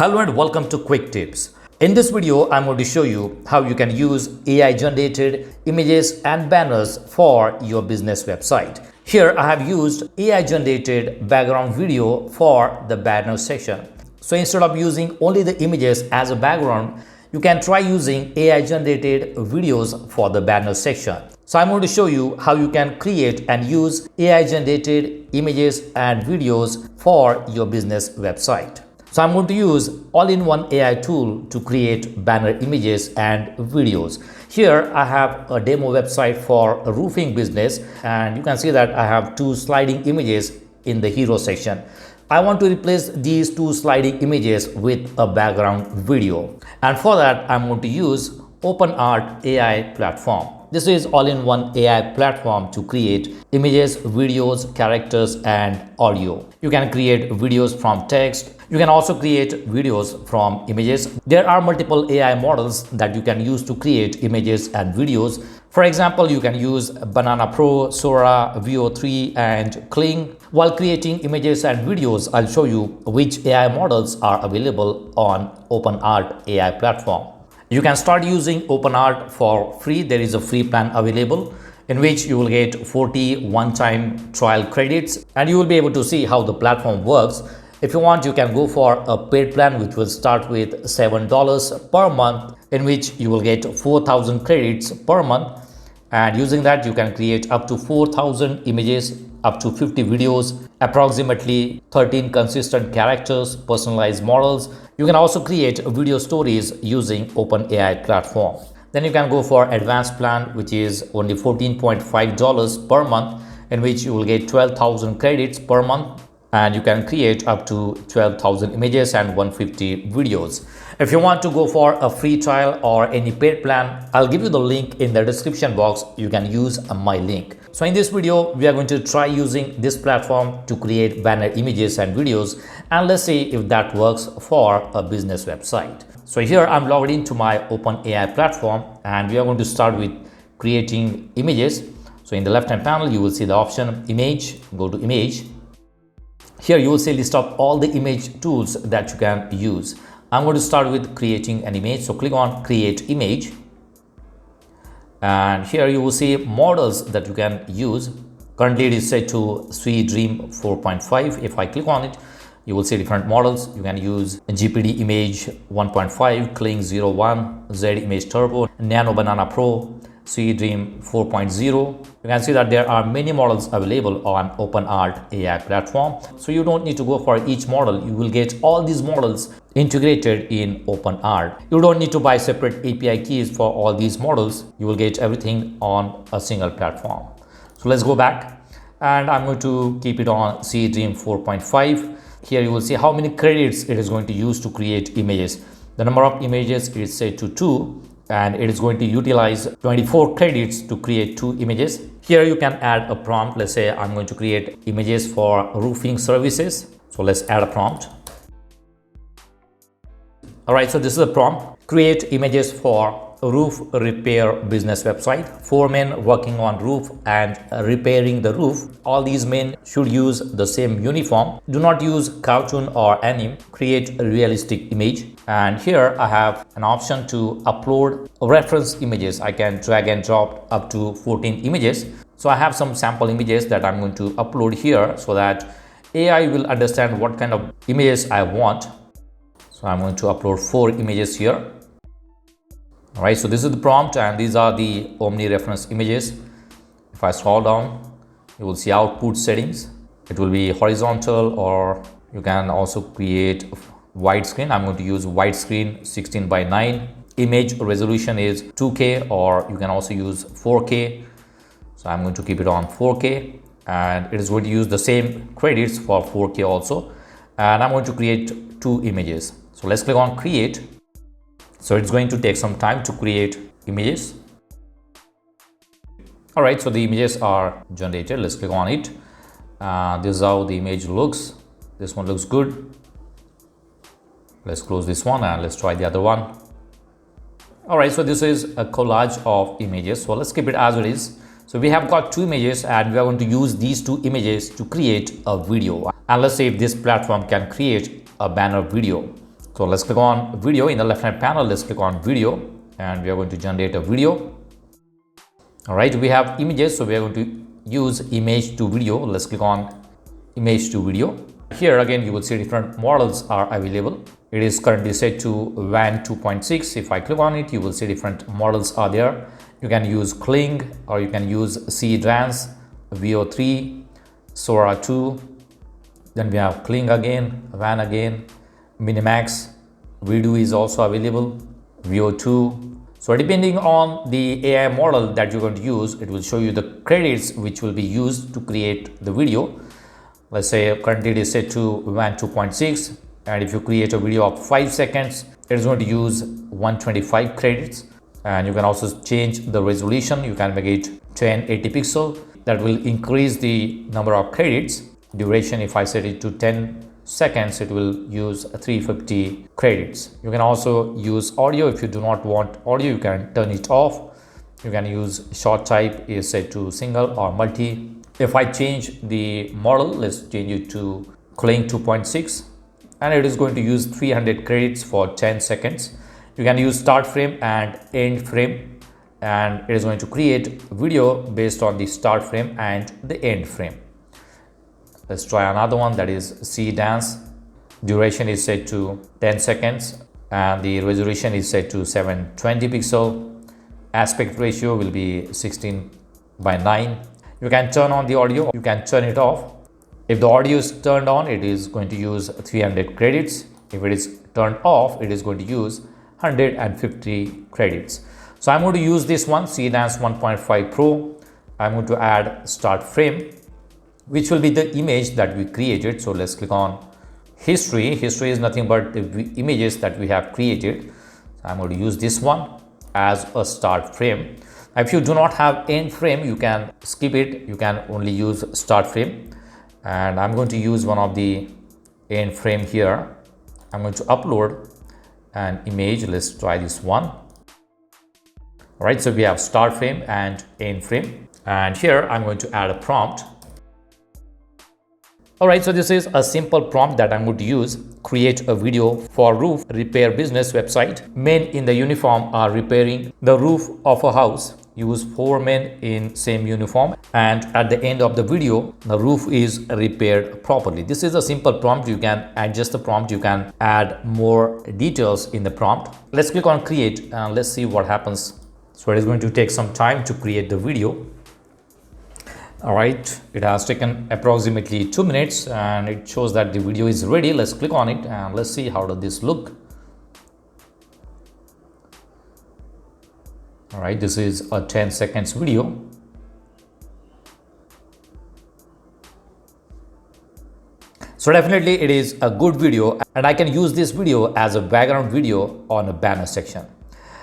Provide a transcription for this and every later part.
Hello and welcome to Quick Tips. In this video, I'm going to show you how you can use AI generated images and banners for your business website. Here I have used AI generated background video for the banner section. So instead of using only the images as a background, you can try using AI generated videos for the banner section. So I'm going to show you how you can create and use AI generated images and videos for your business website. So I'm going to use all-in-one AI tool to create banner images and videos. Here I have a demo website for a roofing business, and you can see that I have two sliding images in the hero section. I want to replace these two sliding images with a background video, and for that I'm going to use OpenArt AI platform. This is all-in-one AI platform to create images, videos, characters, and audio. You can create videos from text. You can also create videos from images. There are multiple AI models that you can use to create images and videos. For example, you can use Banana Pro, Sora, VO3, and Kling. While creating images and videos, I'll show you which AI models are available on OpenArt AI platform. You can start using OpenArt for free. There is a free plan available in which you will get 40 one-time trial credits, and you will be able to see how the platform works. If you want, you can go for a paid plan which will start with $7 per month, in which you will get 4,000 credits per month, and using that you can create up to 4,000 images, up to 50 videos, approximately 13 consistent characters, personalized models. You can also create video stories using OpenAI platform. Then you can go for advanced plan, which is only $14.5 per month, in which you will get 12,000 credits per month, and you can create up to 12,000 images and 150 videos. If you want to go for a free trial or any paid plan, I'll give you the link in the description box. You can use my link. So in this video, we are going to try using this platform to create banner images and videos, and let's see if that works for a business website. So here I'm logged into my OpenAI platform, and we are going to start with creating images. So in the left hand panel, you will see the option image. Go to image. Here you will see a list of all the image tools that you can use. I'm going to start with creating an image. So click on create image. And here you will see models that you can use. Currently it is set to Dream 4.5. If I click on it, you will see different models. You can use GPD image 1.5, Kling 01, Z image turbo, Nano Banana Pro, Dream 4.0. You can see that there are many models available on OpenArt AI platform. So you don't need to go for each model. You will get all these models integrated in OpenArt. You don't need to buy separate API keys for all these models. You will get everything on a single platform. So let's go back, and I'm going to keep it on Dream 4.5. Here you will see how many credits it is going to use to create images. The number of images is set to 2, and it is going to utilize 24 credits to create 2 images. Here you can add a prompt. Let's say I'm going to create images for roofing services. So let's add a prompt. All right, so this is a prompt. Create images for roof repair business website. 4 men working on roof and repairing the roof. All these men should use the same uniform. Do not use cartoon or anime. Create a realistic image. And here I have an option to upload reference images. I can drag and drop up to 14 images. So I have some sample images that I'm going to upload here so that AI will understand what kind of images I want. So I'm going to upload 4 images here. All right, so this is the prompt, and these are the Omni reference images. If I scroll down, you will see output settings. It will be horizontal, or you can also create widescreen. I'm going to use widescreen 16:9. Image resolution is 2K, or you can also use 4K. So I'm going to keep it on 4K, and it is going to use the same credits for 4K also. And I'm going to create 2 images. So let's click on create. So it's going to take some time to create images. All right, so the images are generated. Let's click on it. This is how the image looks. This one looks good. Let's close this one and let's try the other one. All right, so this is a collage of images. So let's keep it as it is. So we have got 2 images, and we are going to use these 2 images to create a video. And let's see if this platform can create a banner video. So let's click on video. In the left hand panel, let's click on video and we are going to generate a video. All right, we have images, so we are going to use image to video. Let's click on image to video. Here again you will see different models are available. It is currently set to WAN 2.6. If I click on it, you will see different models are there. You can use Kling or you can use C-Dance, VO3, Sora 2. Then we have Kling again, WAN again, Minimax, Redo is also available, VO2. So depending on the AI model that you're going to use, it will show you the credits which will be used to create the video. Let's say currently it is set to WAN 2.6, and if you create a video of 5 seconds, it is going to use 125 credits. And you can also change the resolution. You can make it 1080 pixel. That will increase the number of credits. Duration, if I set it to 10 seconds, it will use 350 credits. You can also use audio. If you do not want audio, you can turn it off. You can use short type is set to single or multi. If I change the model, let's change it to Kling 2.6, and it is going to use 300 credits for 10 seconds. You can use start frame and end frame, and it is going to create video based on the start frame and the end frame. Let's try another one, that is C-Dance. Duration is set to 10 seconds and the resolution is set to 720 pixel. Aspect ratio will be 16:9. You can turn on the audio, you can turn it off. If the audio is turned on, it is going to use 300 credits. If it is turned off, it is going to use 150 credits. So I'm going to use this one, C-Dance 1.5 Pro. I'm going to add start frame, which will be the image that we created. So let's click on history. History is nothing but the images that we have created. So I'm going to use this one as a start frame. If you do not have end frame, you can skip it. You can only use start frame. And I'm going to use one of the end frame here. I'm going to upload an image. Let's try this one. All right, so we have start frame and end frame. And here I'm going to add a prompt. All right, so this is a simple prompt that I'm going to use. Create a video for roof repair business website. Men in the uniform are repairing the roof of a house. Use 4 men in same uniform, and at the end of the video, the roof is repaired properly. This is a simple prompt. You can adjust the prompt. You can add more details in the prompt. Let's click on create and let's see what happens. So it is going to take some time to create the video. All right, it has taken approximately 2 minutes and it shows that the video is ready. Let's click on it and let's see how does this look. All right, this is a 10 seconds video. So definitely it is a good video, and I can use this video as a background video on a banner section.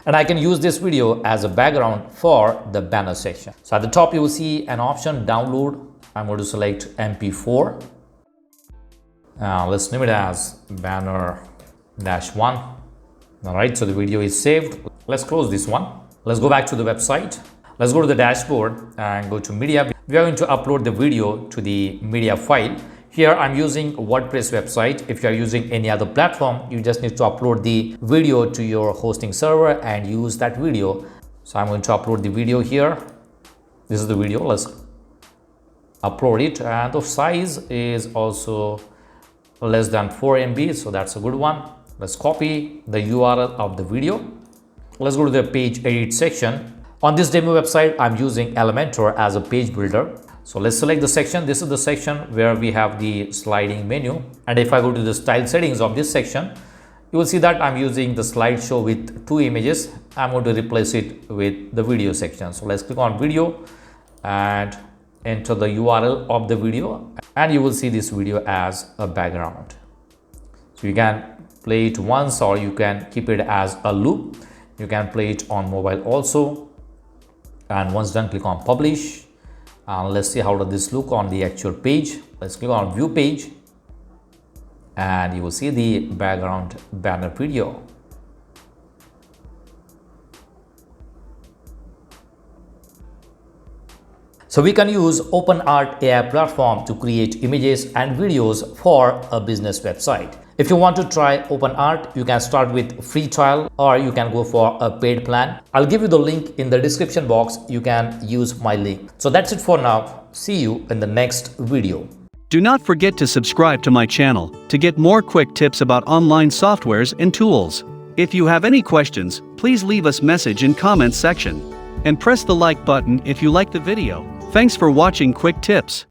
And I can use this video as a background for the banner section. So at the top, you will see an option, download. I'm going to select MP4. Let's name it as banner-1. All right, so the video is saved. Let's close this one. Let's go back to the website. Let's go to the dashboard and go to media. We are going to upload the video to the media file. Here I'm using WordPress website. If you are using any other platform, you just need to upload the video to your hosting server and use that video. So I'm going to upload the video here. This is the video. Let's upload it, and the size is also less than 4 MB, so that's a good one. Let's copy the URL of the video. Let's go to the page edit section. On this demo website, I'm using Elementor as a page builder. So let's select the section. This is the section where we have the sliding menu. And if I go to the style settings of this section, you will see that I'm using the slideshow with 2 images. I'm going to replace it with the video section. So let's click on video and enter the URL of the video, and you will see this video as a background. So you can play it once or you can keep it as a loop. You can play it on mobile also. And once done, click on publish. Let's see how does this look on the actual page. Let's click on view page and you will see the background banner video. So we can use OpenArt AI platform to create images and videos for a business website. If you want to try OpenArt, you can start with free trial or you can go for a paid plan. I'll give you the link in the description box. You can use my link. So that's it for now. See you in the next video. Do not forget to subscribe to my channel to get more quick tips about online softwares and tools. If you have any questions, please leave us message in comments section. And press the like button if you like the video. Thanks for watching Quick Tips.